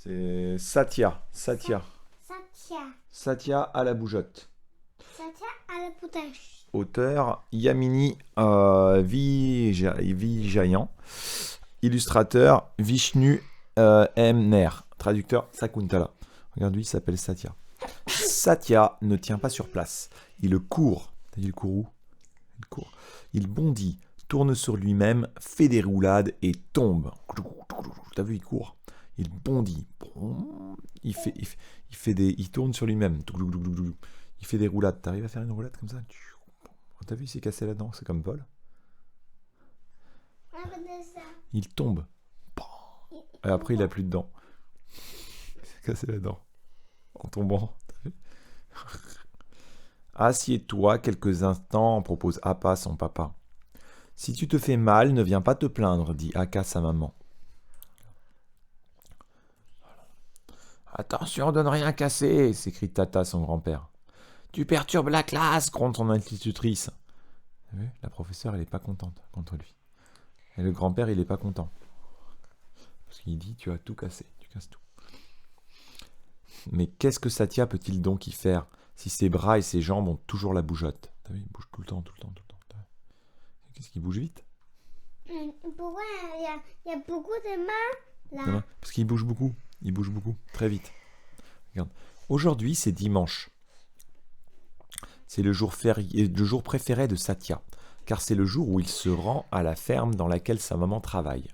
C'est Satya. Satya. Satya. Satya à la bougeotte. Satya à la potache. Auteur Yamini Vijayan. Illustrateur Vishnu M. Nair. Traducteur Sakuntala. Regarde, lui, il s'appelle Satya. Satya ne tient pas sur place. Il court. T'as dit, il court où? Il court. Il bondit, tourne sur lui-même, fait des roulades et tombe. T'as vu, il court. Il bondit. Il tourne sur lui-même. Il fait des roulades. T'arrives à faire une roulade comme ça? T'as vu, il s'est cassé la dent. C'est comme vol. Il tombe. Et après, il a plus de dents. Il s'est cassé la dent. En tombant. Assieds-toi quelques instants, propose Appa son papa. Si tu te fais mal, ne viens pas te plaindre, dit Akka sa maman. Attention de ne rien casser, s'écrie Tata son grand-père. Tu perturbes la classe, gronde son institutrice. Vous avez vu, la professeure, elle n'est pas contente contre lui. Et le grand-père, il n'est pas content. Parce qu'il dit, tu as tout cassé, tu casses tout. Mais qu'est-ce que Satya peut-il donc y faire si ses bras et ses jambes ont toujours la bougeotte? T'as vu, il bouge tout le temps, tout le temps, tout le temps. Qu'est-ce qu'il bouge vite? Pourquoi il y a beaucoup de mains là? Parce qu'il bouge beaucoup. Il bouge beaucoup, très vite. Regarde. Aujourd'hui, c'est dimanche. C'est le jour préféré de Satya, car c'est le jour où il se rend à la ferme dans laquelle sa maman travaille.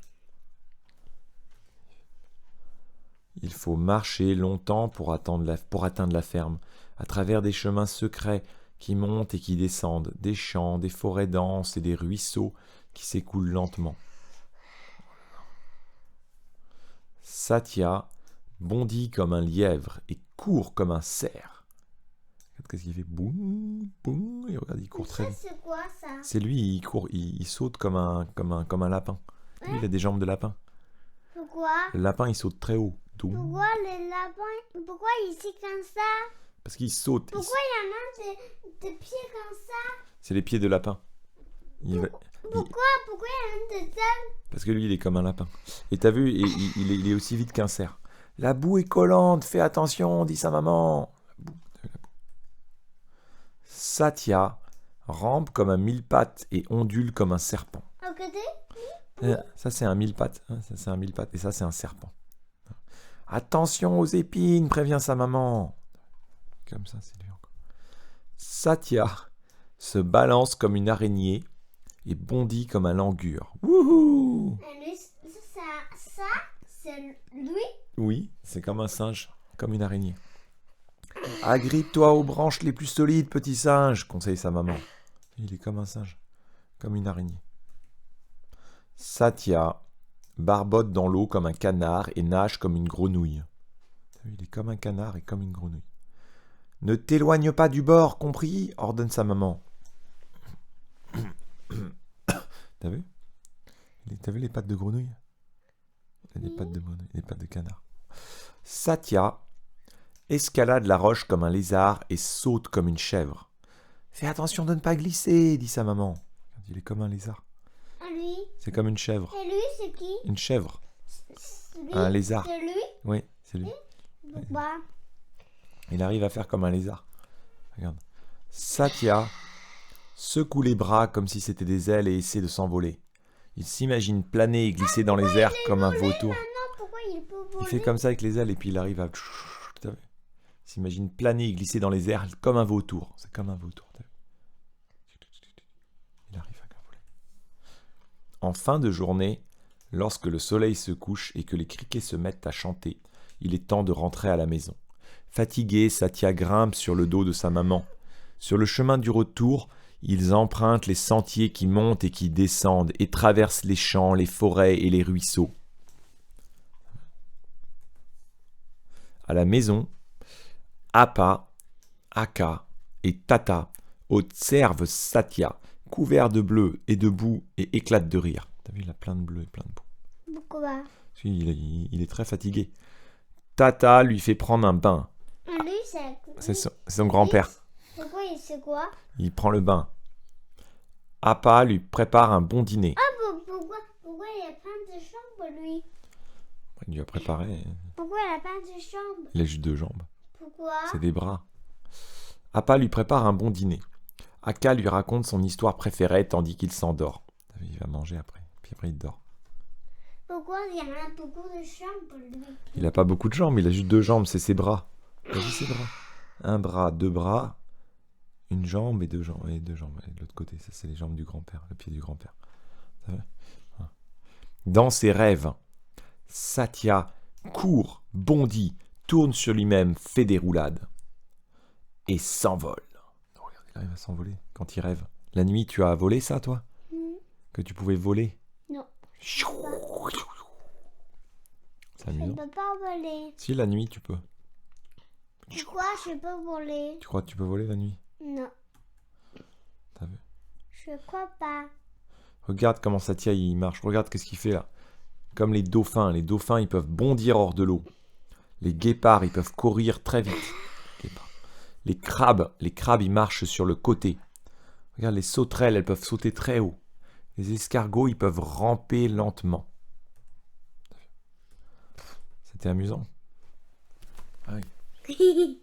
Il faut marcher longtemps pour atteindre la ferme, à travers des chemins secrets qui montent et qui descendent, des champs, des forêts denses et des ruisseaux qui s'écoulent lentement. Satya bondit comme un lièvre et court comme un cerf. Regarde qu'est-ce qu'il fait, boum, boum, et regarde, il court très vite. C'est quoi ça? C'est lui, il court, il saute comme un lapin. Lui, il a des jambes de lapin. Pourquoi? Le lapin, il saute très haut. Pourquoi les lapins? Pourquoi ici comme ça? Parce qu'il saute. Pourquoi il y en a des pieds comme ça? C'est les pieds de lapin. Pourquoi il y en a des ailes? Parce que lui, il est comme un lapin. Et t'as vu, il est aussi vite qu'un cerf. La boue est collante, fais attention, dit sa maman. La boue. Satya rampe comme un mille-pattes et ondule comme un serpent. À côté? Ça, c'est un mille-pattes. Ça, c'est un mille-pattes. Et ça, c'est un serpent. Attention aux épines, prévient sa maman. Comme ça, c'est lui encore. Satya se balance comme une araignée et bondit comme un langur. Wouhou! Ça, c'est lui? Oui, c'est comme un singe, comme une araignée. Agrippe-toi aux branches les plus solides, petit singe, conseille sa maman. Il est comme un singe, comme une araignée. Satya barbote dans l'eau comme un canard et nage comme une grenouille. Il est comme un canard et comme une grenouille. Ne t'éloigne pas du bord, compris? Ordonne sa maman. T'as vu? T'as vu les pattes de grenouille? Il a des pattes de grenouille, des pattes de canard. Satya escalade la roche comme un lézard et saute comme une chèvre. Fais attention de ne pas glisser, dit sa maman. Il est comme un lézard. Lui? C'est comme une chèvre. Et lui, c'est qui? Une chèvre. Lui? Un lézard. C'est lui? Oui, c'est lui. Pourquoi? Il arrive à faire comme un lézard. Regarde. Satya secoue les bras comme si c'était des ailes et essaie de s'envoler. Il s'imagine planer et glisser dans les airs comme un vautour. Pourquoi il peut voler? Il fait comme ça avec les ailes et puis il arrive à... Il s'imagine planer et glisser dans les airs comme un vautour. C'est comme un vautour. Il arrive à voler. En fin de journée, lorsque le soleil se couche et que les criquets se mettent à chanter, il est temps de rentrer à la maison. Fatigué, Satya grimpe sur le dos de sa maman. Sur le chemin du retour, ils empruntent les sentiers qui montent et qui descendent et traversent les champs, les forêts et les ruisseaux. À la maison, Appa, Akka et Tata observent Satya, couvert de bleu et de boue et éclate de rire. T'as vu, il a plein de bleu et plein de boue. Pourquoi? Il est très fatigué. Tata lui fait prendre un bain. Lui, C'est son grand-père. C'est quoi? Il prend le bain. Appa lui prépare un bon dîner. Pourquoi il y a plein de chambres, lui? Il lui a préparé. Pourquoi pourquoi elle a pas de jambes? Il a juste 2 jambes. Pourquoi? C'est des bras. Appa lui prépare un bon dîner. Akka lui raconte son histoire préférée tandis qu'il s'endort. Il va manger après, puis après il dort. Pourquoi il y en a beaucoup de jambes pour lui? Il a pas beaucoup de jambes, il a juste 2 jambes, c'est ses bras. T'as vu ses bras? Un bras, 2 bras, une jambe et 2 jambes. Et 2 jambes. Et de l'autre côté, ça c'est les jambes du grand-père, le pied du grand-père. T'as vu? Dans ses rêves, Satya court, bondit, tourne sur lui-même, fait des roulades et s'envole. Regardez, là il va s'envoler quand il rêve. La nuit, tu as volé ça, toi? Que tu pouvais voler? Non. C'est Je amusant. ne peux pas voler. Si, la nuit, tu peux. Pourquoi je peux voler? Tu crois que tu peux voler la nuit? Non. T'as vu? Je crois pas. Regarde comment Satya il marche. Regarde qu'est-ce qu'il fait là. Comme les dauphins. Les dauphins, ils peuvent bondir hors de l'eau. Les guépards, ils peuvent courir très vite. Les crabes, ils marchent sur le côté. Regarde, les sauterelles, elles peuvent sauter très haut. Les escargots, ils peuvent ramper lentement. C'était amusant. Ah oui.